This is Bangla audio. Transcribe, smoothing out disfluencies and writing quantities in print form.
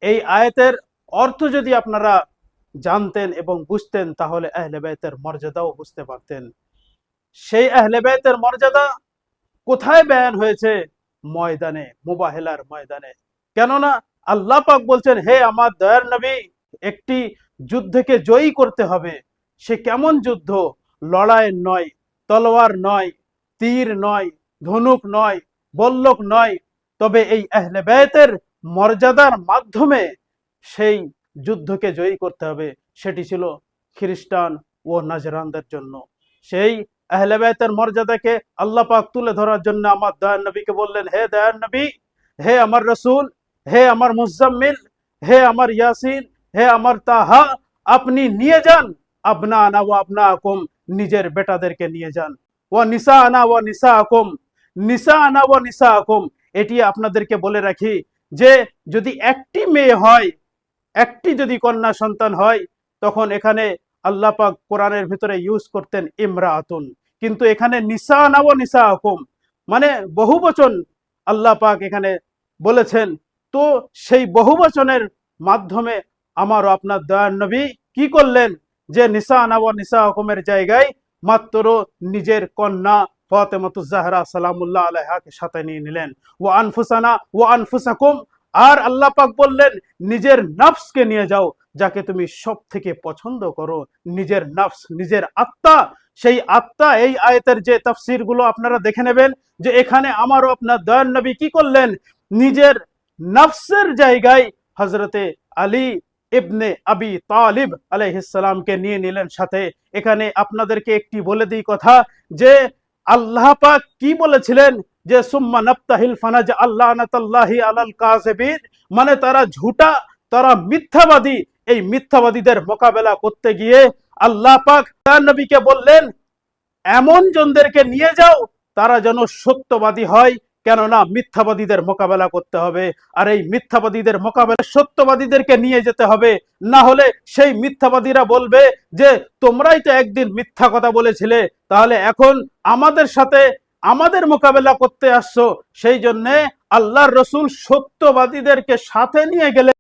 এই আয়াতের অর্থ যদি আপনারা জানতেন এবং বুঝতেন তাহলে আহলে বাইতের মর্যাদাও বুঝতে পারতেন। সেই আহলে বাইতের মর্যাদা কোথায় বয়ান হয়েছে? ময়দানে, মুবাহিলার ময়দানে। কেননা আল্লাহ পাক বলছেন, হে আমার দয়ার নবী, একটি যুদ্ধকে জয়ী করতে হবে। সে কেমন যুদ্ধ? লড়াই নয়, তলোয়ার নয়, তীর নয়, ধনুক নয়, বল্লক নয়, তবে এই আহলে বাইতের মর্যাদার মাধ্যমে সেই যুদ্ধকে জয়ী করতে হবে। সেটি ছিল খ্রিস্টান ও নাজরানদের জন্য। সেই আহলে বাইতের মর্যাদাকে আল্লাহ পাক তুলে ধরার জন্য আমার দয়ার নবীকে বললেন, হে দয়ার নবী, হে আমার রসুল, হে আমার মুজাম্মিল, হে আমার ইয়াসিন, হে আমার তাহা, আপনি নিয়ে যান আবনা আনা ও আবনা আকুম, নিজের বেটাদেরকে নিয়ে যান। ও নিসা আনা ও নিসা আকুম, নিসা আনা ও নিসা আকুম। এটি আপনাদেরকে বলে রাখি যে যদি একটি মেয়ে হয়, একটি যদি কন্যা সন্তান হয়, তখন এখানে আল্লাহ পাক কোরআনের ভিতরে ইউজ করতেন ইমরাআতুন, কিন্তু এখানে নিসা না ও নিসা হুকুম, মানে বহু বচন আল্লাহ পাক এখানে বলেছেন। তো সেই বহু বচনের মাধ্যমে আমার আপনার দয়ার নবী কি করলেন? যে নিসা না ও নিসা হুকুমের জায়গায় মাত্র নিজের কন্যা ফাতেমাতুজ জাহরা সালামুল্লাহ আলাইহাকে সাথে নিয়ে নিলেন। ও আনফুসানা ও আনফুসাকুম, আর আল্লাহ পাক বললেন নিজের নফসকে নিয়ে যাও, যাকে তুমি সব থেকে পছন্দ করো, নিজের নফস, নিজের আত্মা। সেই আত্মা, এই আয়াতের যে তাফসীর গুলো আপনারা দেখে নেবেন, যে এখানে আমারও আপনার দয়ার নবী কি করলেন? নিজের নফসের জায়গায় হযরতে আলী ইবনে আবি তালিব আলাইহিস সালামকে নিয়ে নিলেন সাথে। এখানে আপনাদেরকে একটি বলে দিই কথা, যে আল্লাহ পাক কি বলেছিলেন? যে সুম্মা নাফতাহিল ফানাজ আল্লাহনাতাল্লাহি আলাল কাযিবিন, মানে তারা ঝুটা, তারা মিথ্যাবাদী। এই মিথ্যাবাদীদের মোকাবেলা করতে গিয়ে আল্লাহ পাক তার নবীকে বললেন এমন জনদেরকে নিয়ে যাও তারা যেন সত্যবাদী হয়, কেননা মিথ্যাবাদীদের মোকাবেলা করতে হবে। আর এই মিথ্যাবাদীদের মোকাবেলা সত্যবাদীদেরকে নিয়ে যেতে হবে, না হলে সেই মিথ্যাবাদীরা বলবে যে তোমরাই তো একদিন মিথ্যা কথা বলেছিলে, তাহলে এখন আমাদের সাথে আমাদের মোকাবেলা করতে আসছো। সেই জন্যে আল্লাহর রসুল সত্যবাদীদেরকে সাথে নিয়ে গেলে